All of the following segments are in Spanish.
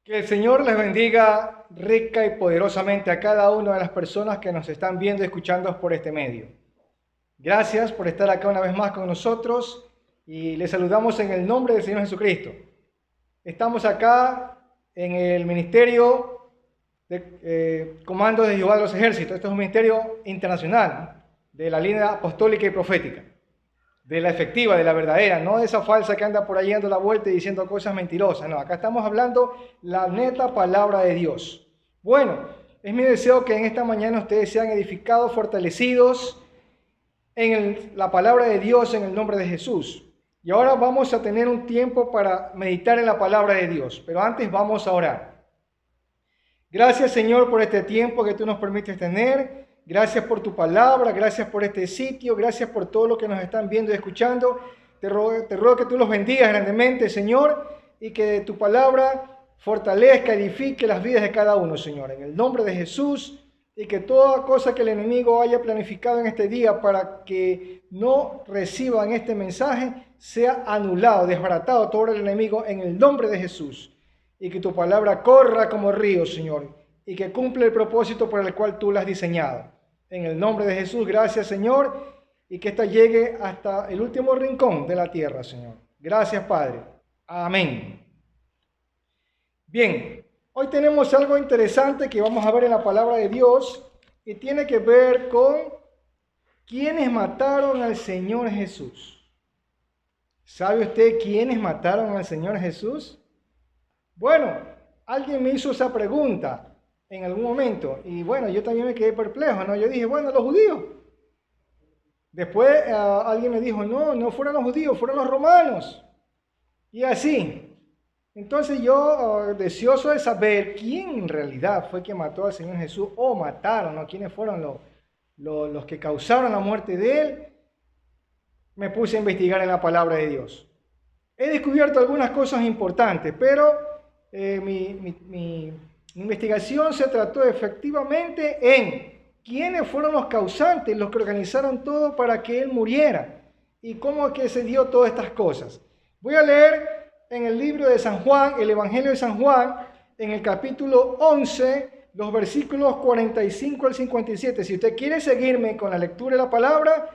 Que el Señor les bendiga rica y poderosamente a cada una de las personas que nos están viendo y escuchando por este medio. Gracias por estar acá una vez más con nosotros y les saludamos en el nombre del Señor Jesucristo. Estamos acá en el Ministerio de Comandos de Jehová de los Ejércitos. Este es un ministerio internacional de la línea apostólica y profética, de la efectiva, de la verdadera, no de esa falsa que anda por ahí dando la vuelta y diciendo cosas mentirosas. No, acá estamos hablando la neta palabra de Dios. Bueno, es mi deseo que en esta mañana ustedes sean edificados, fortalecidos en la palabra de Dios en el nombre de Jesús. Y ahora vamos a tener un tiempo para meditar en la palabra de Dios, pero antes vamos a orar. Gracias, Señor, por este tiempo que tú nos permites tener. Gracias por tu palabra, gracias por este sitio, gracias por todo lo que nos están viendo y escuchando. Te ruego que tú los bendigas grandemente, Señor, y que tu palabra fortalezca, edifique las vidas de cada uno, Señor, en el nombre de Jesús, y que toda cosa que el enemigo haya planificado en este día para que no reciban este mensaje sea anulado, desbaratado todo el enemigo en el nombre de Jesús, y que tu palabra corra como río, Señor, y que cumpla el propósito por el cual tú la has diseñado. En el nombre de Jesús, gracias, Señor, y que esta llegue hasta el último rincón de la tierra, Señor. Gracias, Padre. Amén. Bien, hoy tenemos algo interesante que vamos a ver en la palabra de Dios y tiene que ver con quiénes mataron al Señor Jesús. ¿Sabe usted quiénes mataron al Señor Jesús? Bueno, alguien me hizo esa pregunta en algún momento, y bueno, yo también me quedé perplejo, ¿no? Yo dije, bueno, los judíos. Después alguien me dijo, no fueron los judíos, fueron los romanos. Y así. Entonces yo, deseoso de saber quién en realidad fue quien mató al Señor Jesús, o mataron, ¿no? ¿Quiénes fueron los que causaron la muerte de Él? Me puse a investigar en la palabra de Dios. He descubierto algunas cosas importantes, pero mi investigación se trató efectivamente en quiénes fueron los causantes, los que organizaron todo para que Él muriera y cómo que se dio todas estas cosas. Voy a leer en el libro de San Juan, el Evangelio de San Juan, en el capítulo 11, los versículos 45 al 57. Si usted quiere seguirme con la lectura de la palabra,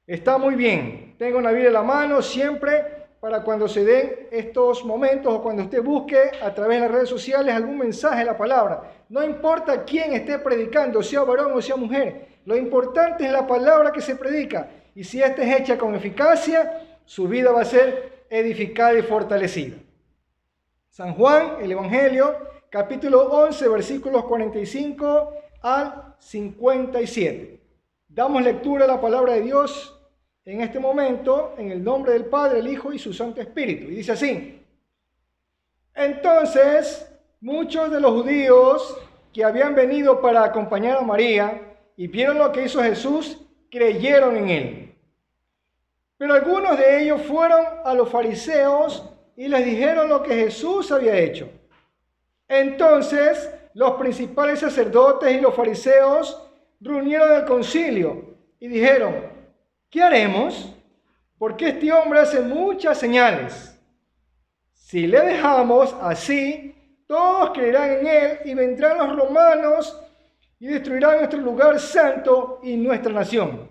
está muy bien. Tengo una Biblia en la mano siempre, para cuando se den estos momentos o cuando usted busque a través de las redes sociales algún mensaje de la palabra. No importa quién esté predicando, sea varón o sea mujer. Lo importante es la palabra que se predica. Y si esta es hecha con eficacia, su vida va a ser edificada y fortalecida. San Juan, el Evangelio, capítulo 11, versículos 45 al 57. Damos lectura a la palabra de Dios en este momento, en el nombre del Padre, el Hijo y su Santo Espíritu. Y dice así: entonces, muchos de los judíos que habían venido para acompañar a María y vieron lo que hizo Jesús, creyeron en él. Pero algunos de ellos fueron a los fariseos y les dijeron lo que Jesús había hecho. Entonces, los principales sacerdotes y los fariseos reunieron el concilio y dijeron: ¿qué haremos? Porque este hombre hace muchas señales. Si le dejamos así, todos creerán en él y vendrán los romanos y destruirán nuestro lugar santo y nuestra nación.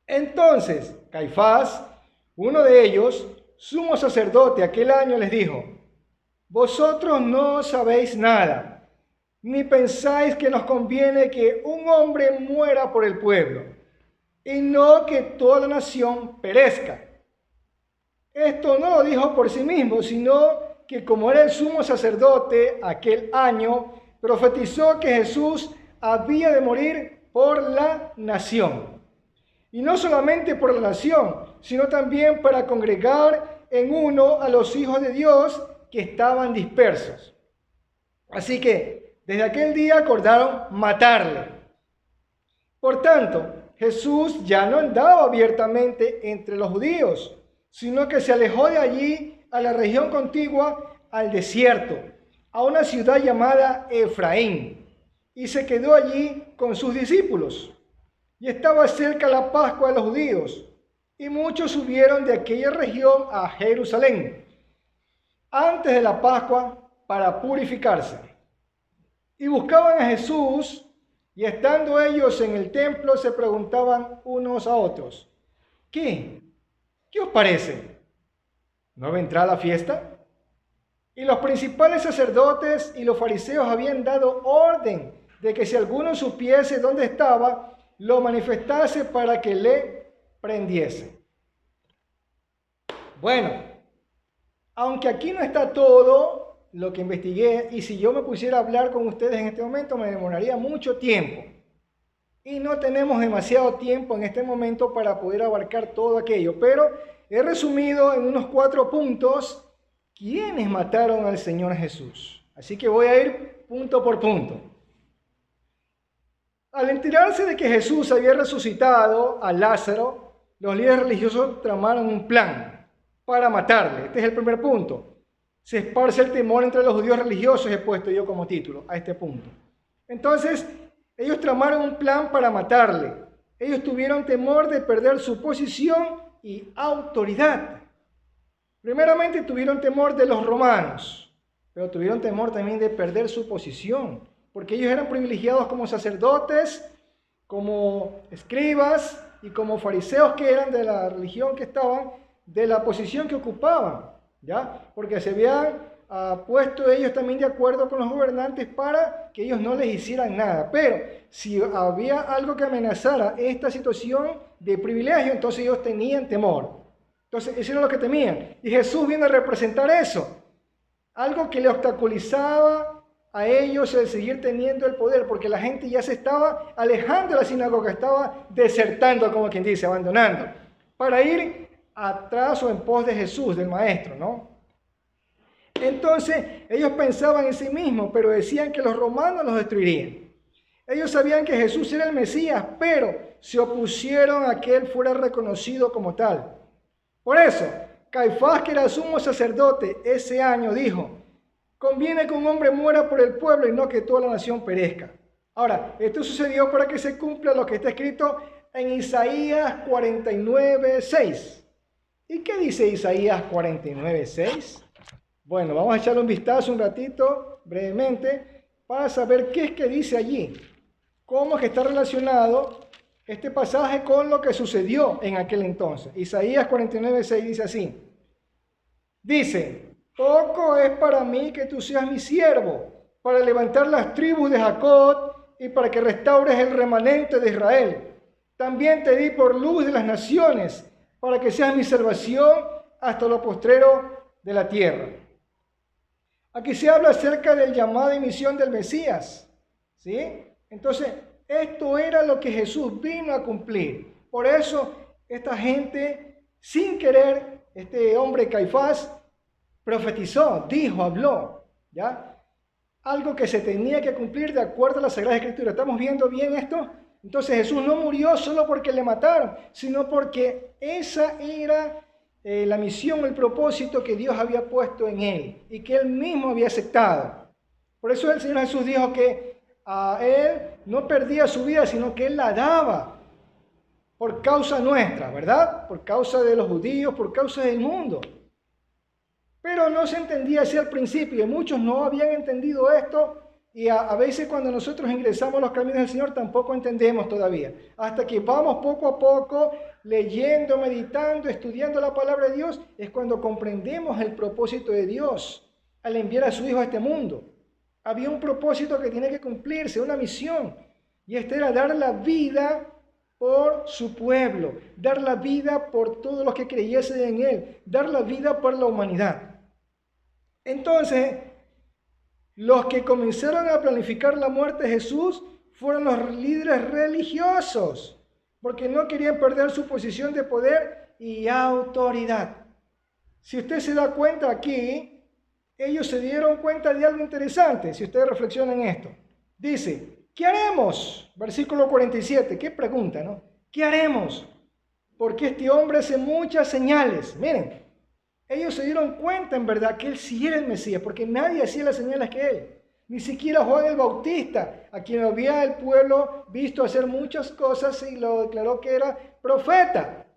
Entonces, Caifás, uno de ellos, sumo sacerdote, aquel año les dijo: vosotros no sabéis nada, ni pensáis que nos conviene que un hombre muera por el pueblo, y no que toda la nación perezca. Esto no lo dijo por sí mismo, sino que como era el sumo sacerdote aquel año, profetizó que Jesús había de morir por la nación. Y no solamente por la nación, sino también para congregar en uno a los hijos de Dios que estaban dispersos. Así que desde aquel día acordaron matarle. Por tanto, Jesús ya no andaba abiertamente entre los judíos, sino que se alejó de allí a la región contigua al desierto, a una ciudad llamada Efraín, y se quedó allí con sus discípulos. Y estaba cerca la Pascua de los judíos, y muchos subieron de aquella región a Jerusalén. Antes de la Pascua, para purificarse. Y buscaban a Jesús, y estando ellos en el templo se preguntaban unos a otros, ¿qué os parece? ¿No vendrá a la fiesta? Y los principales sacerdotes y los fariseos habían dado orden de que si alguno supiese dónde estaba, lo manifestase para que le prendiese. Bueno, aunque aquí no está todo lo que investigué, y si yo me pusiera a hablar con ustedes en este momento, me demoraría mucho tiempo. Y no tenemos demasiado tiempo en este momento para poder abarcar todo aquello, pero he resumido en unos 4 puntos quiénes mataron al Señor Jesús. Así que voy a ir punto por punto. Al enterarse de que Jesús había resucitado a Lázaro, los líderes religiosos tramaron un plan para matarle. Este es el primer punto. Se esparce el temor entre los judíos religiosos, he puesto yo como título a este punto. Entonces, ellos tramaron un plan para matarle. Ellos tuvieron temor de perder su posición y autoridad. Primeramente tuvieron temor de los romanos, pero tuvieron temor también de perder su posición, porque ellos eran privilegiados como sacerdotes, como escribas y como fariseos que eran de la religión que estaban, de la posición que ocupaban, ¿ya? Porque se habían puesto ellos también de acuerdo con los gobernantes para que ellos no les hicieran nada. Pero si había algo que amenazara esta situación de privilegio, entonces ellos tenían temor. Entonces, eso era lo que temían. Y Jesús viene a representar eso. Algo que le obstaculizaba a ellos el seguir teniendo el poder, porque la gente ya se estaba alejando de la sinagoga, estaba desertando, como quien dice, abandonando, para ir atrás o en pos de Jesús, del Maestro, ¿no? Entonces, ellos pensaban en sí mismos, pero decían que los romanos los destruirían. Ellos sabían que Jesús era el Mesías, pero se opusieron a que él fuera reconocido como tal. Por eso, Caifás, que era sumo sacerdote ese año, dijo, conviene que un hombre muera por el pueblo y no que toda la nación perezca. Ahora, esto sucedió para que se cumpla lo que está escrito en Isaías 49:6. ¿Y qué dice Isaías 49:6? Bueno, vamos a echarle un vistazo un ratito, brevemente, para saber qué es que dice allí. Cómo es que está relacionado este pasaje con lo que sucedió en aquel entonces. Isaías 49:6 dice así. Dice, poco es para mí que tú seas mi siervo, para levantar las tribus de Jacob y para que restaures el remanente de Israel. También te di por luz de las naciones, para que seas mi salvación hasta lo postrero de la tierra. Aquí se habla acerca del llamado y misión del Mesías, ¿sí? Entonces, esto era lo que Jesús vino a cumplir. Por eso, esta gente, sin querer, este hombre Caifás, profetizó, dijo, habló, ¿ya? Algo que se tenía que cumplir de acuerdo a la Sagrada Escritura. ¿Estamos viendo bien esto? Entonces Jesús no murió solo porque le mataron, sino porque esa era la misión, el propósito que Dios había puesto en él y que él mismo había aceptado. Por eso el Señor Jesús dijo que a él no perdía su vida, sino que él la daba por causa nuestra, ¿verdad? Por causa de los judíos, por causa del mundo. Pero no se entendía así al principio y muchos no habían entendido esto y a veces cuando nosotros ingresamos a los caminos del Señor tampoco entendemos todavía. Hasta que vamos poco a poco leyendo, meditando, estudiando la palabra de Dios, es cuando comprendemos el propósito de Dios al enviar a su Hijo a este mundo. Había un propósito que tiene que cumplirse, una misión, y esta era dar la vida por su pueblo, dar la vida por todos los que creyesen en Él, dar la vida por la humanidad. Entonces, los que comenzaron a planificar la muerte de Jesús fueron los líderes religiosos, porque no querían perder su posición de poder y autoridad. Si usted se da cuenta aquí, ellos se dieron cuenta de algo interesante, si ustedes reflexionan en esto. Dice, ¿qué haremos? Versículo 47, qué pregunta, ¿no? ¿Qué haremos? Porque este hombre hace muchas señales. Miren, ellos se dieron cuenta en verdad que él sí era el Mesías, porque nadie hacía las señales que él. Ni siquiera Juan el Bautista, a quien había el pueblo visto hacer muchas cosas y lo declaró que era profeta.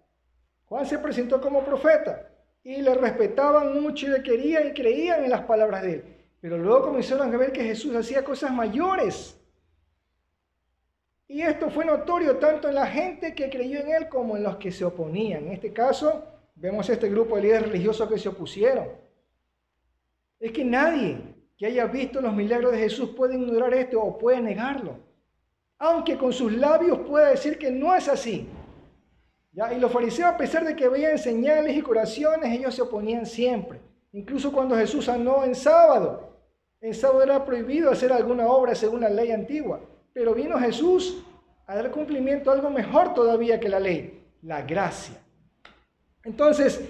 Juan se presentó como profeta y le respetaban mucho y le querían y creían en las palabras de él. Pero luego comenzaron a ver que Jesús hacía cosas mayores. Y esto fue notorio tanto en la gente que creyó en él como en los que se oponían. En este caso, vemos este grupo de líderes religiosos que se opusieron. Es que nadie que haya visto los milagros de Jesús puede ignorar esto o puede negarlo. Aunque con sus labios pueda decir que no es así. ¿Ya? Y los fariseos, a pesar de que veían señales y curaciones, ellos se oponían siempre. Incluso cuando Jesús sanó en sábado. En sábado era prohibido hacer alguna obra según la ley antigua. Pero vino Jesús a dar cumplimiento a algo mejor todavía que la ley, la gracia. Entonces,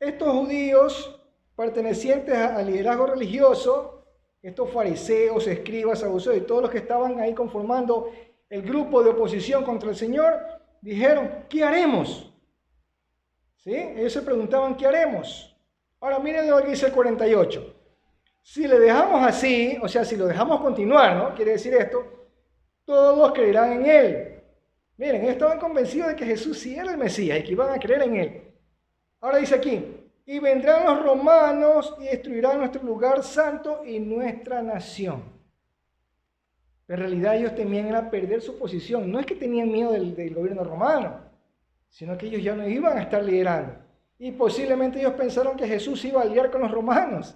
estos judíos pertenecientes al liderazgo religioso, estos fariseos, escribas, saduceos y todos los que estaban ahí conformando el grupo de oposición contra el Señor, dijeron, ¿qué haremos? ¿Sí? Ellos se preguntaban, ¿qué haremos? Ahora miren lo que dice el 48. Si le dejamos así, o sea, si lo dejamos continuar, ¿no? Quiere decir esto, todos creerán en él. Miren, ellos estaban convencidos de que Jesús sí era el Mesías y que iban a creer en él. Ahora dice aquí, y vendrán los romanos y destruirán nuestro lugar santo y nuestra nación. En realidad ellos temían era perder su posición. No es que tenían miedo del gobierno romano, sino que ellos ya no iban a estar liderando. Y posiblemente ellos pensaron que Jesús iba a aliar con los romanos.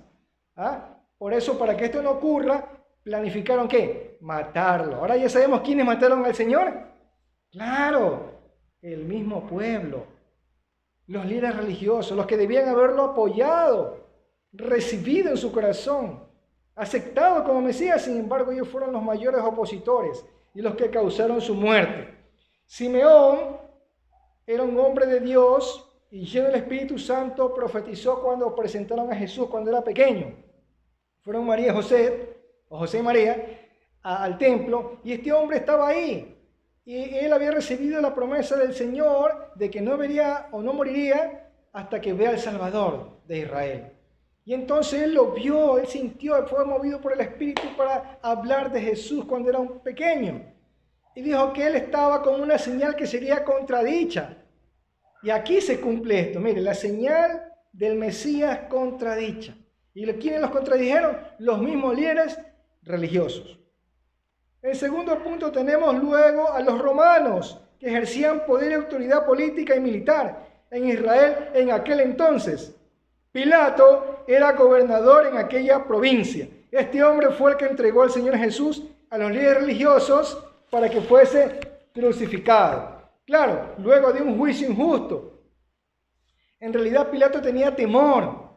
¿Ah? Por eso, para que esto no ocurra, planificaron ¿qué? Matarlo. Ahora ya sabemos quiénes mataron al Señor. Claro, el mismo pueblo. Los líderes religiosos, los que debían haberlo apoyado, recibido en su corazón, aceptado como Mesías. Sin embargo, ellos fueron los mayores opositores y los que causaron su muerte. Simeón era un hombre de Dios y lleno del Espíritu Santo, profetizó cuando presentaron a Jesús cuando era pequeño. Fueron María y José, o José y María, al templo, y este hombre estaba ahí. Y él había recibido la promesa del Señor de que no vería o no moriría hasta que vea al Salvador de Israel. Y entonces él lo vio, él sintió, fue movido por el Espíritu para hablar de Jesús cuando era un pequeño. Y dijo que él estaba con una señal que sería contradicha. Y aquí se cumple esto, mire, la señal del Mesías contradicha. ¿Y quiénes los contradijeron? Los mismos líderes religiosos. En segundo punto tenemos luego a los romanos, que ejercían poder y autoridad política y militar en Israel en aquel entonces. Pilato era gobernador en aquella provincia. Este hombre fue el que entregó al Señor Jesús a los líderes religiosos para que fuese crucificado. Claro, luego de un juicio injusto. En realidad Pilato tenía temor,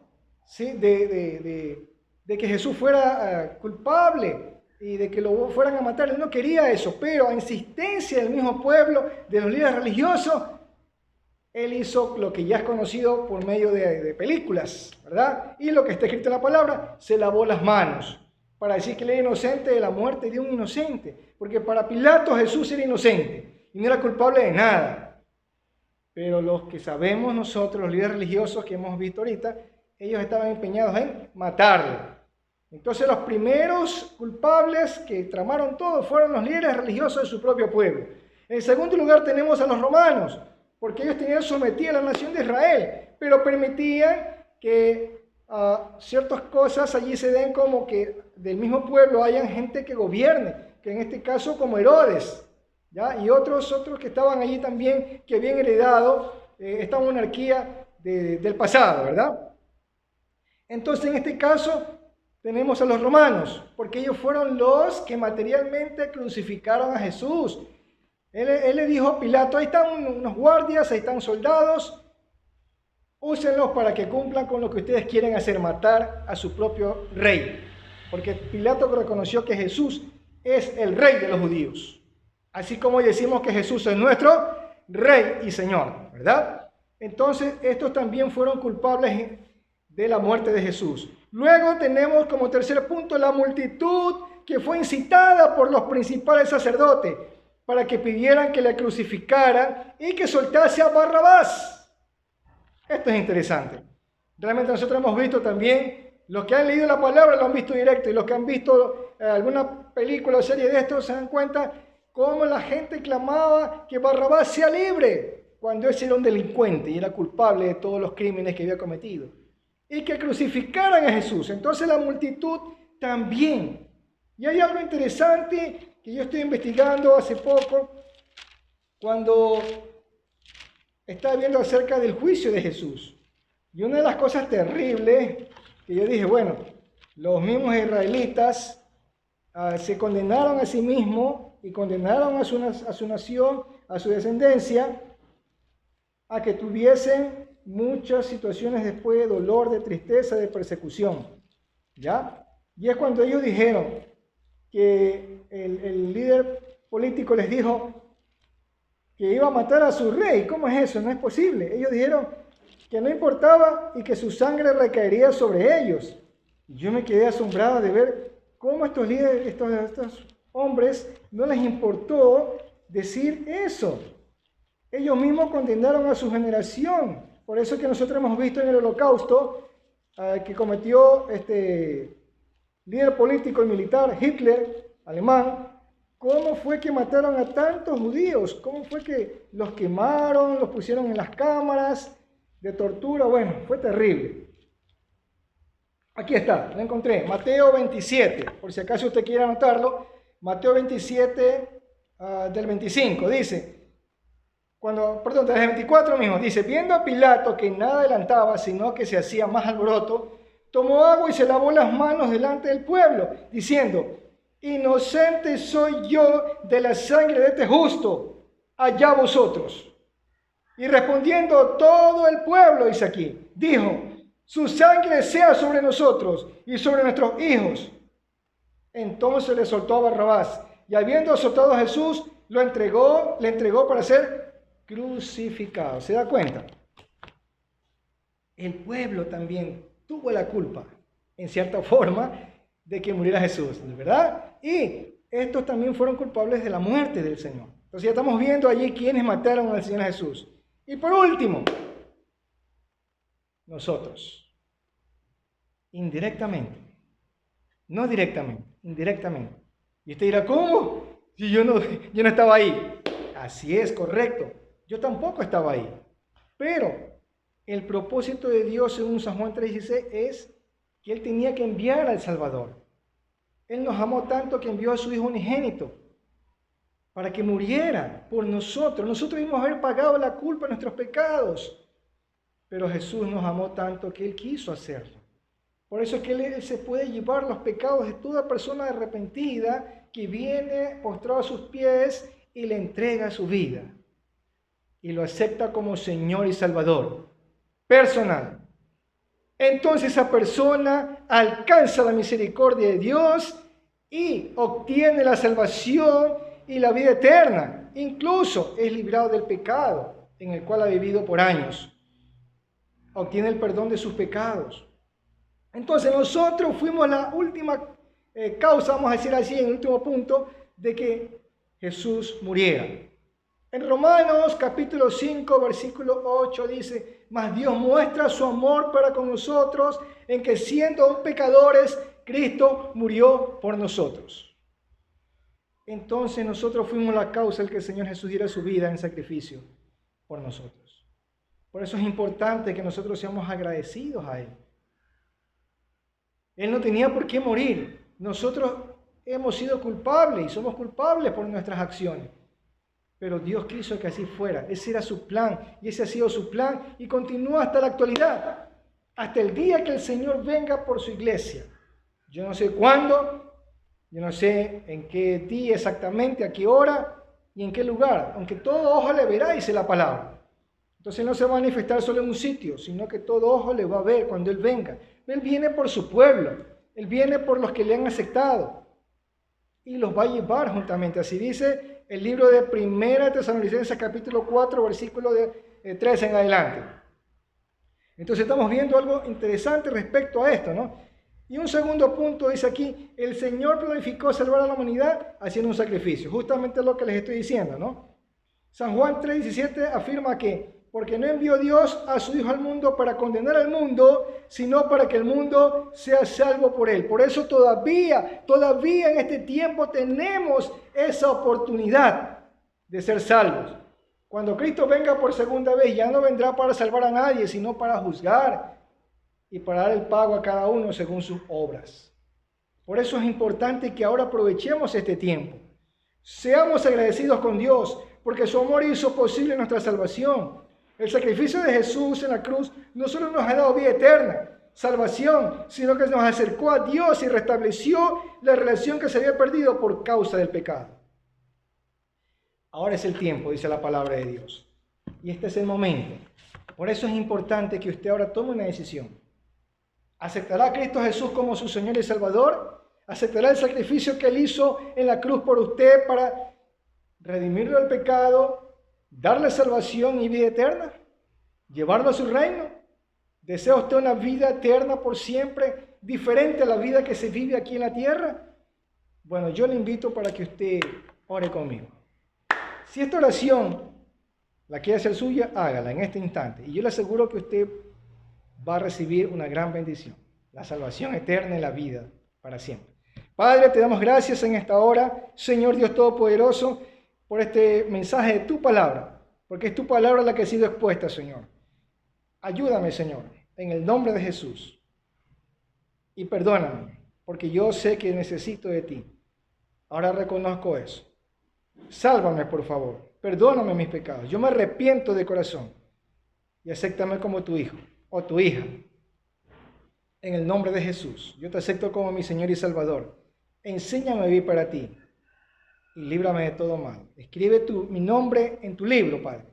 ¿sí? de que Jesús fuera culpable y de que lo fueran a matar. Él no quería eso, pero a insistencia del mismo pueblo, de los líderes religiosos, él hizo lo que ya es conocido por medio de películas, ¿verdad? Y lo que está escrito en la palabra, se lavó las manos para decir que él era inocente de la muerte de un inocente, porque para Pilato Jesús era inocente y no era culpable de nada. Pero los que sabemos nosotros, los líderes religiosos que hemos visto ahorita, ellos estaban empeñados en matarlo. Entonces los primeros culpables que tramaron todo fueron los líderes religiosos de su propio pueblo. En segundo lugar tenemos a los romanos, porque ellos tenían sometida a la nación de Israel, pero permitían que ciertas cosas allí se den, como que del mismo pueblo hayan gente que gobierne, que en este caso como Herodes, ¿ya? Y otros que estaban allí también, que habían heredado esta monarquía del pasado, ¿verdad? Entonces en este caso tenemos a los romanos, porque ellos fueron los que materialmente crucificaron a Jesús. Él le dijo a Pilato, ahí están unos guardias, ahí están soldados, úsenlos para que cumplan con lo que ustedes quieren hacer, matar a su propio rey. Porque Pilato reconoció que Jesús es el rey de los judíos. Así como decimos que Jesús es nuestro rey y señor, ¿verdad? Entonces estos también fueron culpables de la muerte de Jesús. Luego tenemos como tercer punto la multitud que fue incitada por los principales sacerdotes para que pidieran que le crucificaran y que soltase a Barrabás. Esto es interesante. Realmente nosotros hemos visto también, los que han leído la palabra lo han visto directo, y los que han visto alguna película o serie de esto se dan cuenta cómo la gente clamaba que Barrabás sea libre, cuando ese era un delincuente y era culpable de todos los crímenes que había cometido. Y que crucificaran a Jesús. Entonces la multitud también. Y hay algo interesante que yo estoy investigando hace poco, cuando estaba viendo acerca del juicio de Jesús. Y una de las cosas terribles que yo dije, bueno, los mismos israelitas se condenaron a sí mismos y condenaron a su nación, a su descendencia, a que tuviesen muchas situaciones después de dolor, de tristeza, de persecución. ¿Ya? Y es cuando ellos dijeron que el líder político les dijo que iba a matar a su rey. ¿Cómo es eso? No es posible. Ellos dijeron que no importaba y que su sangre recaería sobre ellos. Y yo me quedé asombrado de ver cómo estos líderes, estos hombres, no les importó decir eso. Ellos mismos condenaron a su generación. Por eso que nosotros hemos visto en el Holocausto que cometió este líder político y militar, Hitler, alemán, cómo fue que mataron a tantos judíos, cómo fue que los quemaron, los pusieron en las cámaras de tortura. Bueno, fue terrible. Aquí está, lo encontré, Mateo 27, por si acaso usted quiere anotarlo, Mateo 27 del 25, dice, del 24 mismo, dice, viendo a Pilato que nada adelantaba, sino que se hacía más alboroto, tomó agua y se lavó las manos delante del pueblo, diciendo, inocente soy yo de la sangre de este justo, allá vosotros. Y respondiendo todo el pueblo, dice aquí, dijo, su sangre sea sobre nosotros y sobre nuestros hijos. Entonces le soltó a Barrabás, y habiendo azotado a Jesús, le entregó para ser crucificado. ¿Se da cuenta? El pueblo también tuvo la culpa, en cierta forma, de que muriera Jesús, ¿verdad? Y estos también fueron culpables de la muerte del Señor. Entonces ya estamos viendo allí quiénes mataron al Señor Jesús. Y por último, nosotros, indirectamente, no directamente, indirectamente. Y usted dirá, ¿cómo? Si yo no estaba ahí. Así es, correcto. Yo tampoco estaba ahí. Pero el propósito de Dios, según San Juan 3:16, es que Él tenía que enviar al Salvador. Él nos amó tanto que envió a su Hijo unigénito para que muriera por nosotros. Nosotros debimos haber pagado la culpa de nuestros pecados. Pero Jesús nos amó tanto que Él quiso hacerlo. Por eso es que Él se puede llevar los pecados de toda persona arrepentida que viene postrado a sus pies y le entrega su vida. Y lo acepta como Señor y Salvador personal. Entonces esa persona alcanza la misericordia de Dios y obtiene la salvación y la vida eterna. Incluso es librado del pecado en el cual ha vivido por años. Obtiene el perdón de sus pecados. Entonces nosotros fuimos la última causa, vamos a decir así, en el último punto, de que Jesús muriera. En Romanos capítulo 5, versículo 8 dice, mas Dios muestra su amor para con nosotros en que siendo aún pecadores, Cristo murió por nosotros. Entonces nosotros fuimos la causa de que el Señor Jesús diera su vida en sacrificio por nosotros. Por eso es importante que nosotros seamos agradecidos a Él. Él no tenía por qué morir. Nosotros hemos sido culpables y somos culpables por nuestras acciones. Pero Dios quiso que así fuera. Ese era su plan y ese ha sido su plan y continúa hasta la actualidad. Hasta el día que el Señor venga por su iglesia. Yo no sé cuándo, yo no sé en qué día exactamente, a qué hora y en qué lugar. Aunque todo ojo le verá, dice la palabra. Entonces no se va a manifestar solo en un sitio, sino que todo ojo le va a ver cuando Él venga. Él viene por su pueblo, Él viene por los que le han aceptado y los va a llevar juntamente. Así dice el libro de 1 Tesalonicenses capítulo 4, versículo 13 en adelante. Entonces estamos viendo algo interesante respecto a esto, ¿no? Y un segundo punto dice aquí, el Señor planificó salvar a la humanidad haciendo un sacrificio. Justamente lo que les estoy diciendo, ¿no? San Juan 3:17 afirma que porque no envió Dios a su Hijo al mundo para condenar al mundo, sino para que el mundo sea salvo por Él. Por eso todavía en este tiempo tenemos esa oportunidad de ser salvos. Cuando Cristo venga por segunda vez, ya no vendrá para salvar a nadie, sino para juzgar y para dar el pago a cada uno según sus obras. Por eso es importante que ahora aprovechemos este tiempo. Seamos agradecidos con Dios, porque su amor hizo posible nuestra salvación. El sacrificio de Jesús en la cruz no solo nos ha dado vida eterna, salvación, sino que nos acercó a Dios y restableció la relación que se había perdido por causa del pecado. Ahora es el tiempo, dice la palabra de Dios. Y este es el momento. Por eso es importante que usted ahora tome una decisión. ¿Aceptará a Cristo Jesús como su Señor y Salvador? ¿Aceptará el sacrificio que Él hizo en la cruz por usted para redimirlo del pecado, darle salvación y vida eterna? ¿Llevarlo a su reino? ¿Desea usted una vida eterna por siempre, diferente a la vida que se vive aquí en la tierra? Bueno, yo le invito para que usted ore conmigo. Si esta oración la quiere hacer suya, hágala en este instante. Y yo le aseguro que usted va a recibir una gran bendición, la salvación eterna y la vida para siempre. Padre, te damos gracias en esta hora, Señor Dios Todopoderoso, por este mensaje de tu palabra, porque es tu palabra la que ha sido expuesta, Señor. Ayúdame, Señor, en el nombre de Jesús. Y perdóname, porque yo sé que necesito de ti. Ahora reconozco eso. Sálvame, por favor. Perdóname mis pecados. Yo me arrepiento de corazón. Y acéptame como tu hijo o tu hija. En el nombre de Jesús. Yo te acepto como mi Señor y Salvador. Enséñame a vivir para ti. Y líbrame de todo mal. Escribe mi nombre en tu libro, Padre.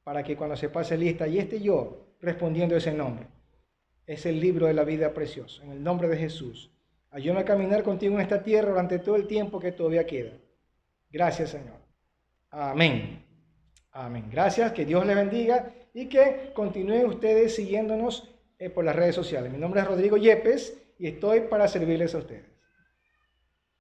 Para que cuando se pase lista y esté yo respondiendo ese nombre. Es el libro de la vida preciosa. En el nombre de Jesús. Ayúdame a caminar contigo en esta tierra durante todo el tiempo que todavía queda. Gracias, Señor. Amén. Amén. Gracias, que Dios les bendiga y que continúen ustedes siguiéndonos por las redes sociales. Mi nombre es Rodrigo Yepes y estoy para servirles a ustedes.